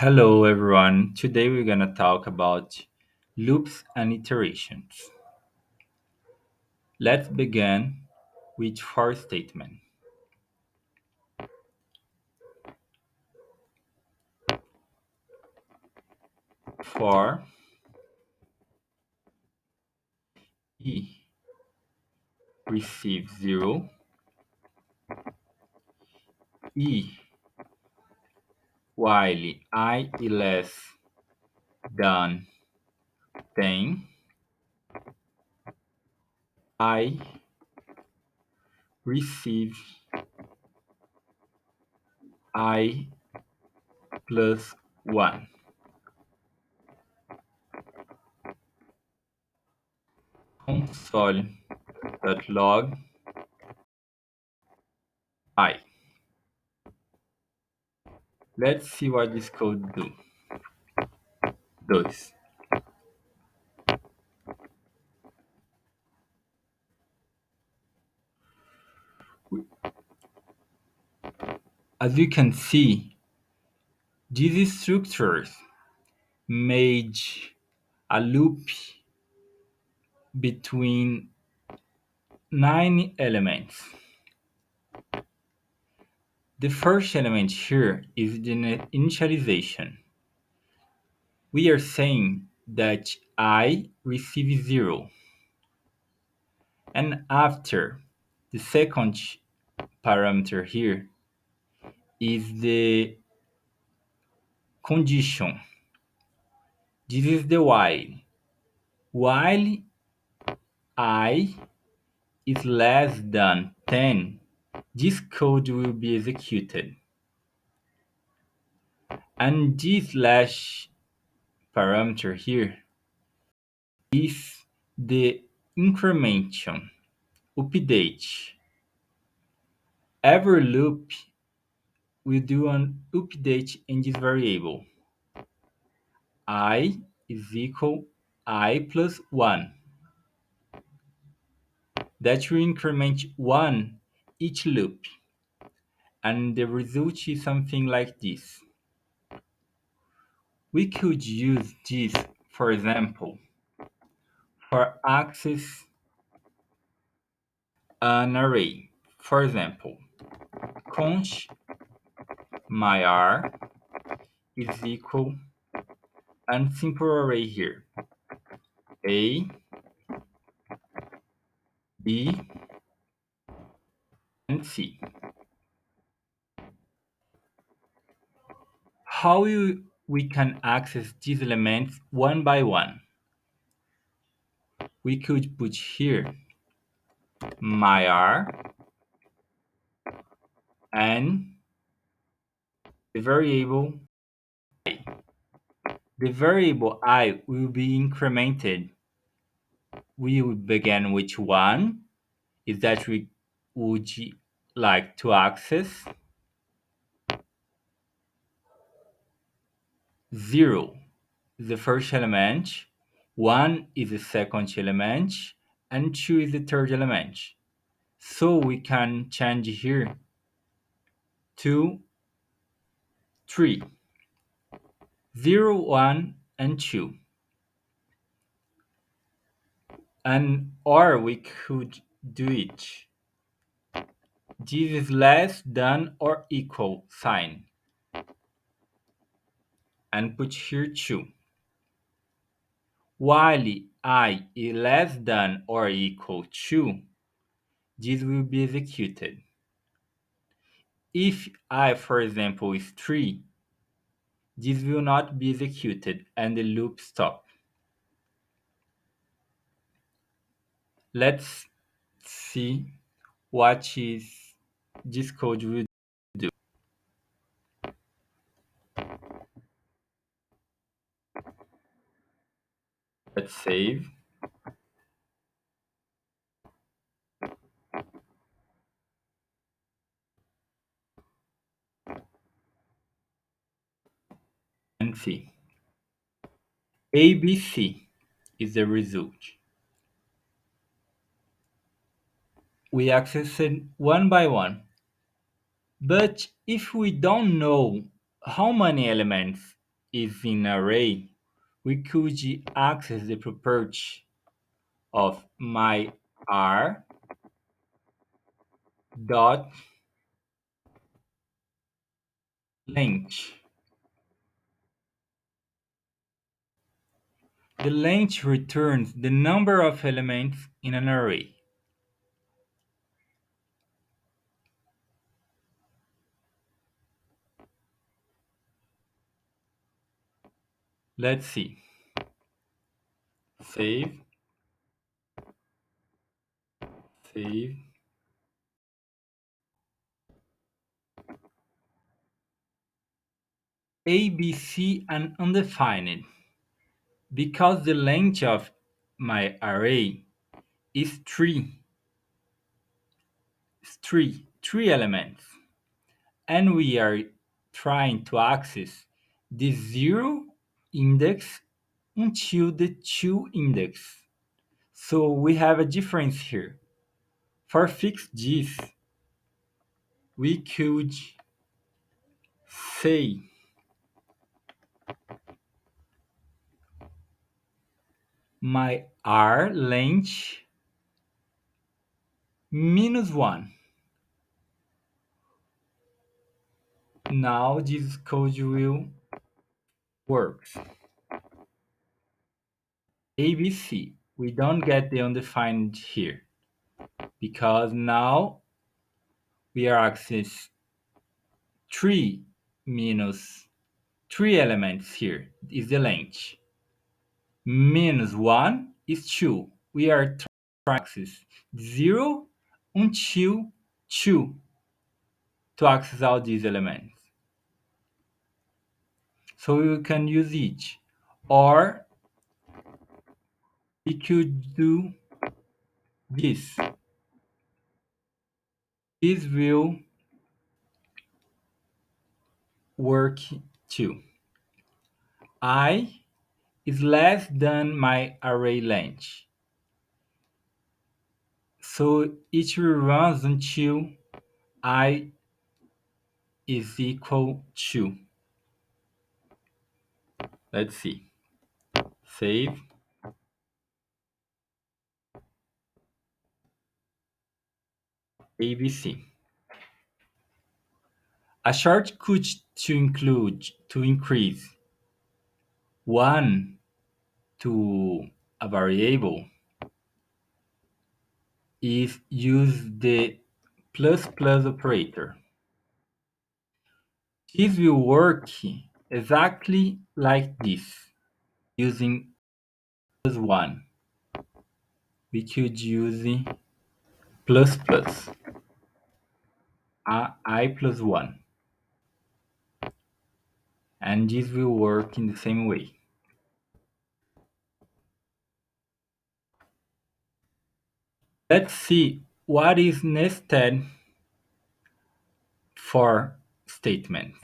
Hello everyone. Today we're going to talk about loops and iterations. Let's begin with for statement. For e receives 0, e while I is less than 10, I receives I plus 1. Console.log I. Let's see what this code does. As you can see, these structures made a loop between 9 elements. The first element here is the initialization. We are saying that I receives 0. And after, the second parameter here is the condition. This is the while. While I is less than 10, this code will be executed. And this last parameter here is the incrementation, update. Every loop will do an update in this variable. I is equal I plus 1. That will increment 1 each loop. And the result is something like this. We could use this, for example, for access an array. For example, const myr is equal and simple array here. A, B, and C. How we can access these elements one by one? We could put here myr and the variable I. The variable I will be incremented. We will begin with 1, is that we would like to access. 0 is the first element, 1 is the second element, and 2 is the third element. So we can change here to 3, 0, 1, and 2. And or we could do it. This is less than or equal sign. And put here 2. While I is less than or equal to, this will be executed. If I, for example, is 3, this will not be executed and the loop stops. Let's see what is this code will do. Let's save. And see. ABC is the result. We access it one by one. But if we don't know how many elements is in array, we could access the property of my r dot length. The length returns the number of elements in an array. Let's see. Save, save. A, B, C, and undefined. Because the length of my array is three elements, and we are trying to access the zero index until the two index. So we have a difference here. For fix this, we could say my r length minus 1. Now this code will work. ABC, we don't get the undefined here because now we are access 3 minus 3 elements here is the length. Minus 1 is 2. We are trying to access 0 until 2 to access all these elements. So we can use each. Or we could do this. This will work too. I is less than my array length. So it runs until I is equal to. Let's see. Save. ABC. A shortcut to increase one to a variable is use the plus plus operator. This will work exactly like this using plus one. We could use plus plus I plus one, and this will work in the same way. Let's see what is nested for statement.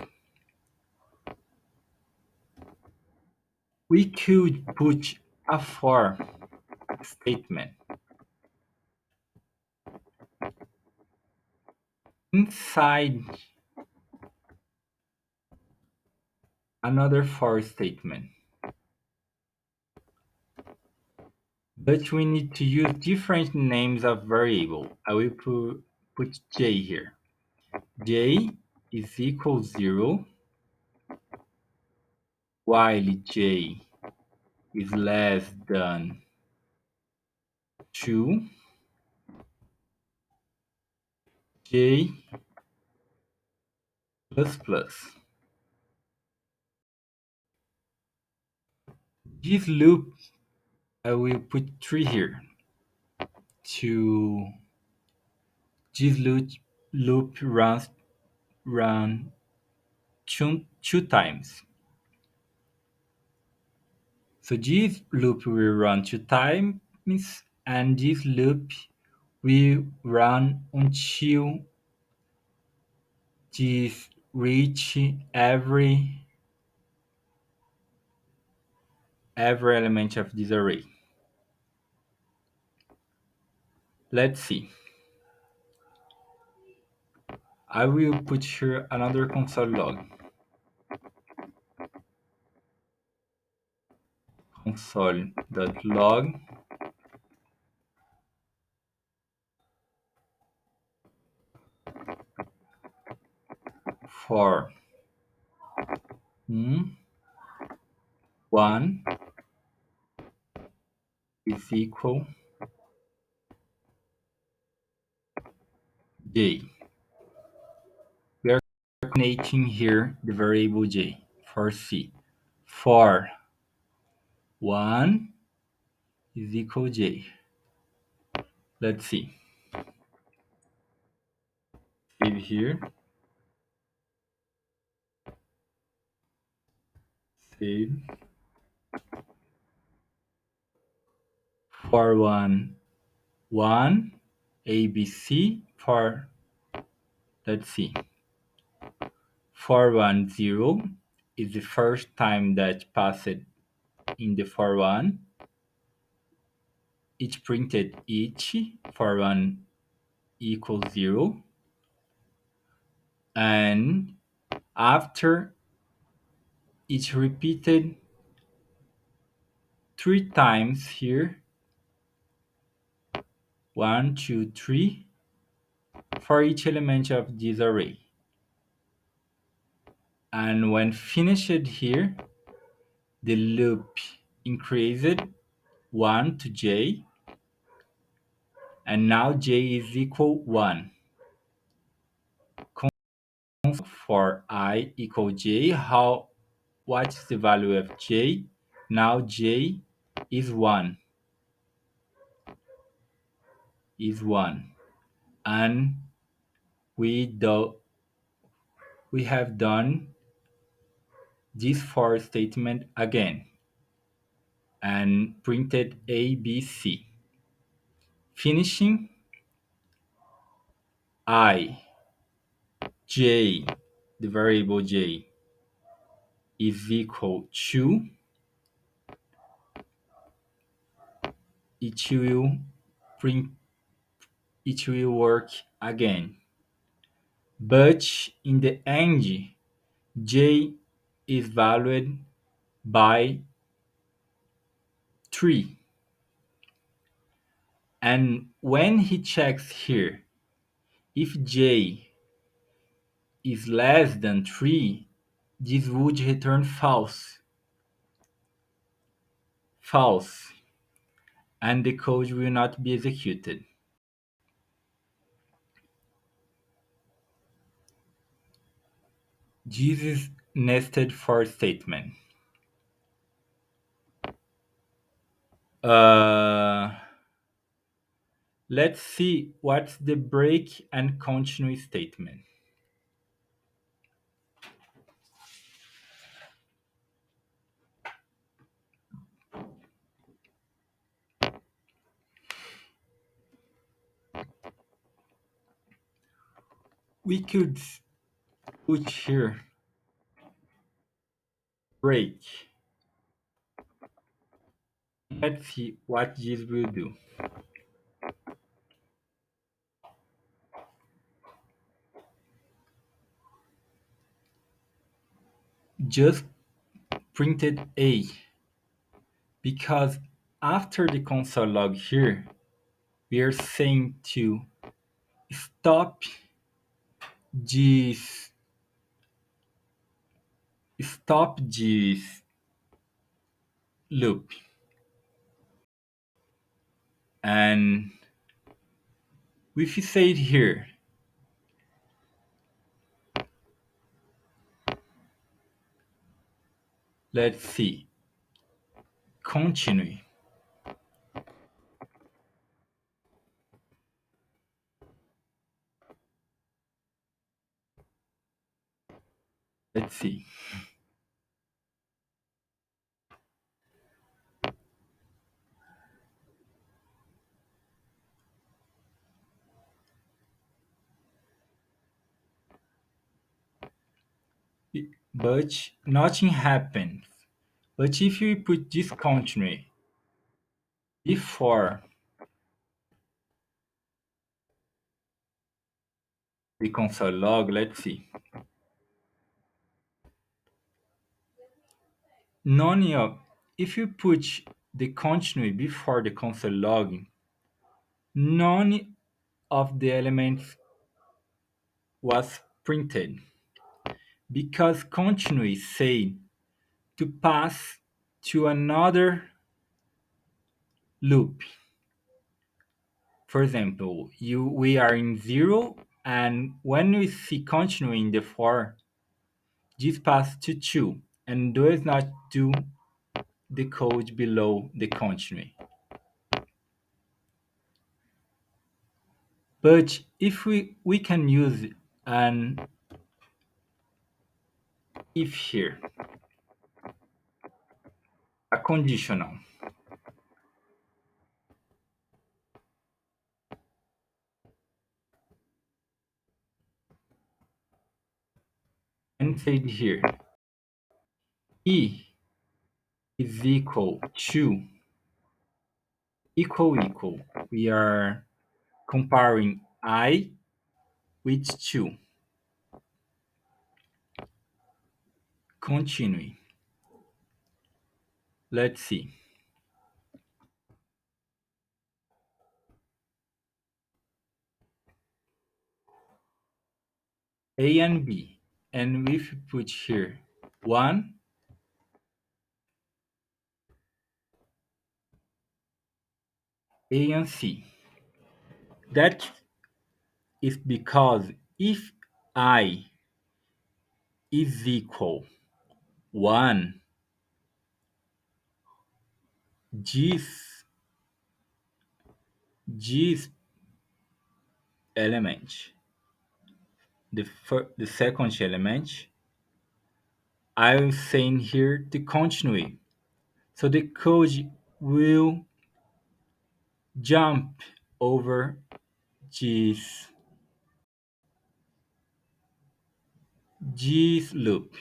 We could put a for statement inside another for statement. But we need to use different names of variable. I will put j here. J is equal 0 while j is less than 2. J plus plus. This loop, I will put 3 here to this loop run two times. So this loop will run two times, and this loop will run until this reach every element of this array. Let's see. I will put here another console log. console.log for 1 is equal j. We are creating here the variable j for c. For 1 is equal j. Let's see. Save here. Save. For 1, 1, ABC. For, let's see. For 1, 0 is the first time that passed in the for 1. It printed each for 1 equals 0. And after it repeated 3 times here, 1, 2, 3, for each element of this array. And when finished here, the loop increased 1 to j, and now j is equal 1. For I equal j, what's the value of j? Now j is 1. And we have done this for statement again and printed ABC. Finishing I, j, the variable j, is equal to, it will print, it will work again. But in the end, j is valued by 3. And when he checks here, if j is less than 3, this would return false. False. And the code will not be executed. This is nested for statement. Let's see what's the break and continue statement. We could put here break. Let's see what this will do. Just printed A, because after the console log here, we are saying to stop this loop. And if you say it here, let's see, continue. Let's see. But nothing happens. But if we put this continue before the console log, let's see. None of if you put the continuity before the console log, none of the elements was printed because continuity said to pass to another loop. For example, we are in 0, and when we see continuity in the for, this pass to 2 and does not do the code below the continuity. But if we can use an if here, a conditional, and say here, e is equal to equal. We are comparing I with 2. Continue. Let's see. A and B. And if we put here 1, A and C. That is because if I is equal 1, this this element, the second element, I'm saying here the continuity. So the code will jump over this loop,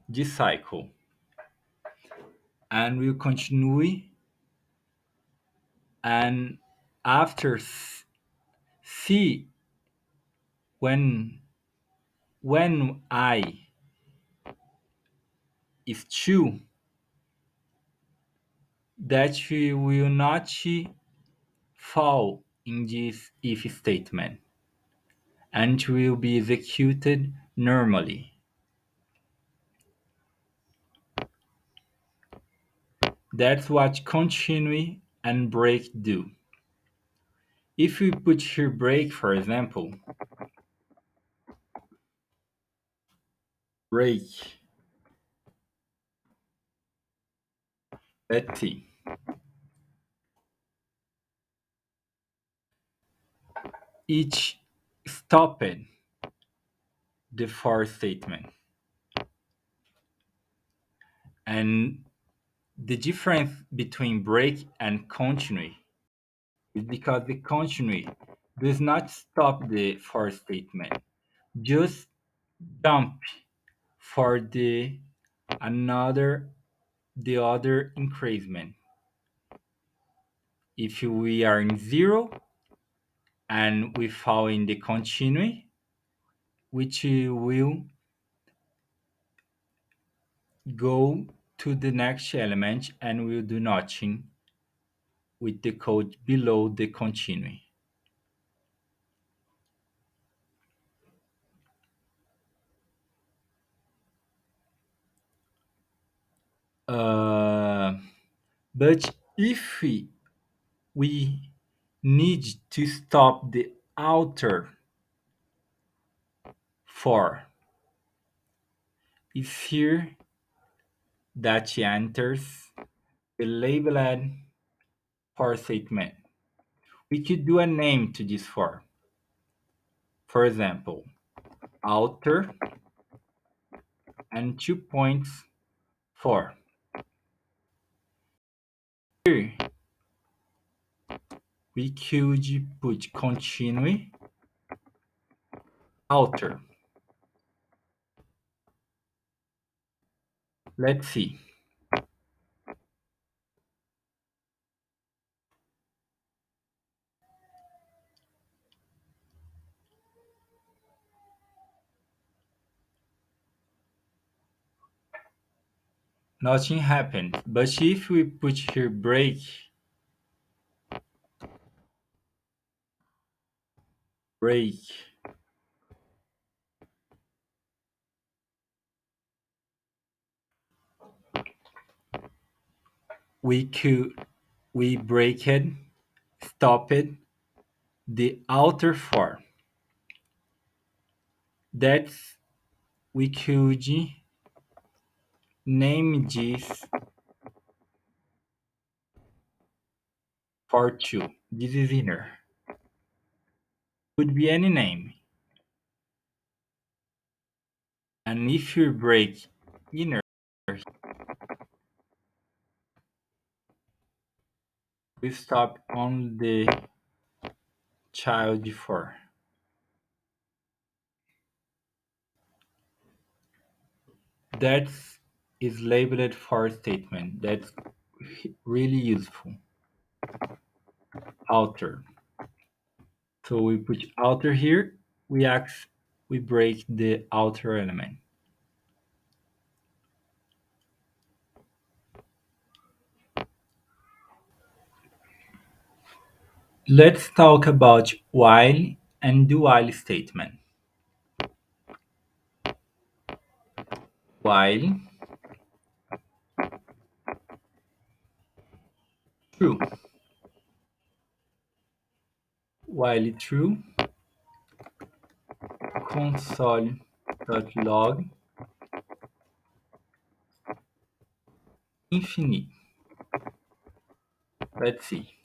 this cycle, and will continue. And after see when I is 2, that we will not fall in this if statement and will be executed normally. That's what continue and break do. If we put here break, for example, break, let's see, each stopped the for statement. And the difference between break and continue is because the continue does not stop the for statement, just jump for the other increment. If we are in 0 and we fall in the continue, which will go to the next element and will do nothing with the code below the continue. Uh, but if we need to stop the outer for, is here that enters the labeled for statement. We could do a name to this for. For example, outer and 2 points for. Here we could put continue outer. Let's see. nothing happens. But if we put here break, we break it, stop it, the outer for. That's we could name this for two. This is inner. Could be any name. And if you break inner, we stop on the child for. That is labeled for statement. That's really useful. Outer. So we put outer here. We break the outer element. Let's talk about while and do while statement. While true. While true, console.log infinite. Let's see.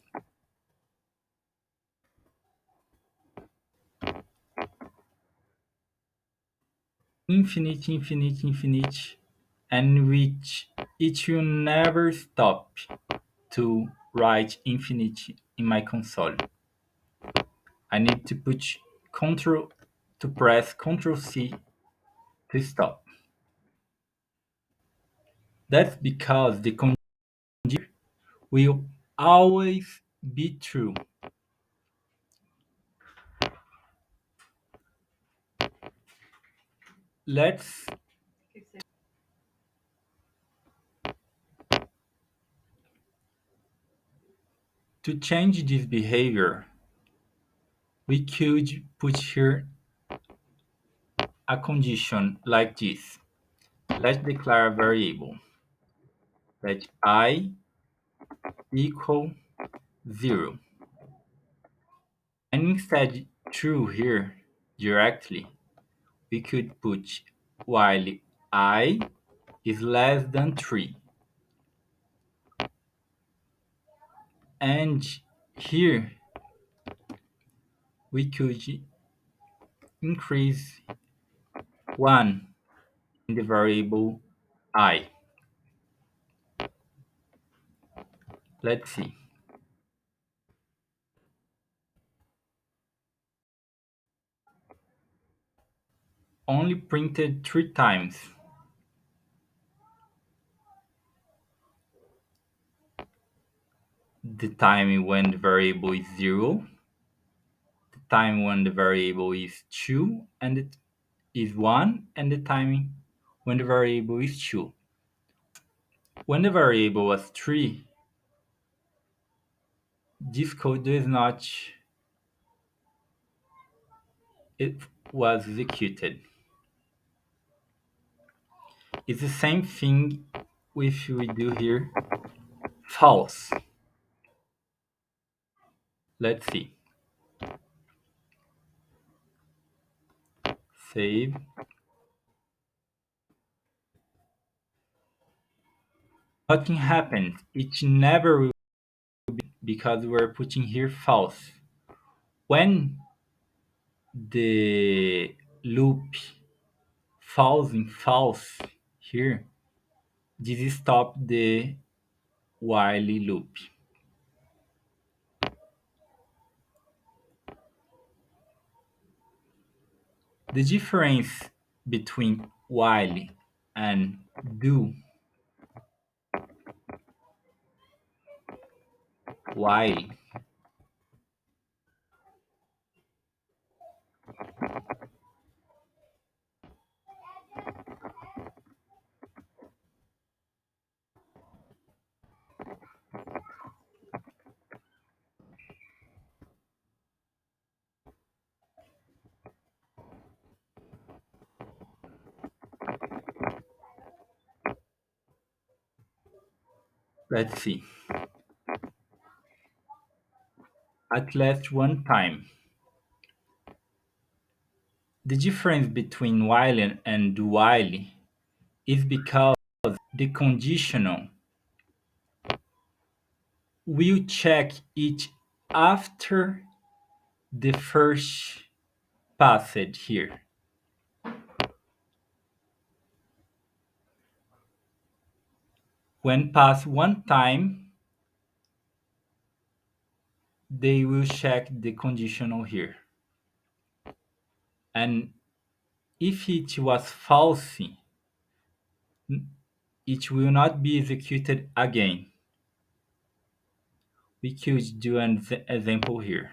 Infinite, infinite, infinite, and which it will never stop to write infinite in my console. I need to put control to press Control C to stop. That's because the condition will always be true. Let's to change this behavior, we could put here a condition like this. Let's declare a variable that I equal 0. And instead true here directly, we could put while I is less than 3. And here we could increase 1 in the variable I. Let's see. Only printed 3 times. The time when the variable is 0, the time when the variable is 2, and it is 1, and the time when the variable is 2. When the variable was 3, this code does not, it was executed. It's the same thing if we do here false. Let's see. Save. Nothing happens. It never will be because we're putting here false. When the loop falls in false here, this stop the while loop. The difference between while and do while Let's see. At least one time. The difference between while and do while is because the conditional will check it after the first passage here. When passed one time, they will check the conditional here. And if it was false, it will not be executed again. We could do an example here.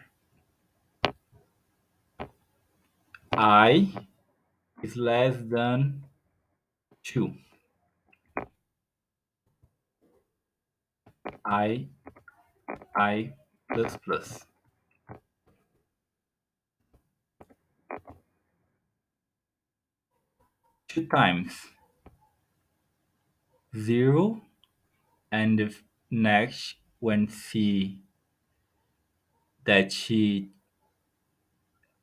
I is less than 2. I, I plus plus. 2 times 0, and the next when see that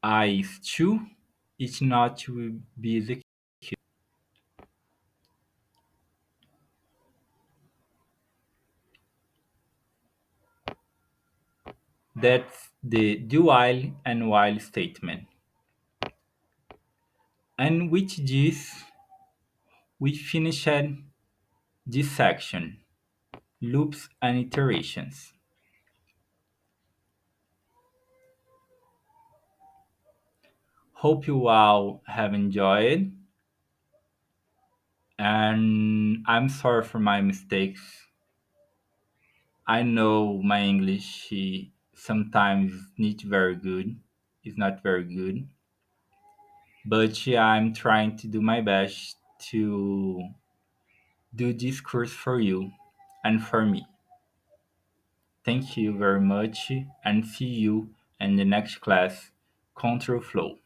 I is 2, it not will be executed. That's the do while and while statement. And with this, we finished this section, loops and iterations. Hope you all have enjoyed, and I'm sorry for my mistakes. I know my English sometimes not very good. It's not very good, but I'm trying to do my best to do this course for you and for me. Thank you very much, and see you in the next class. Control Flow.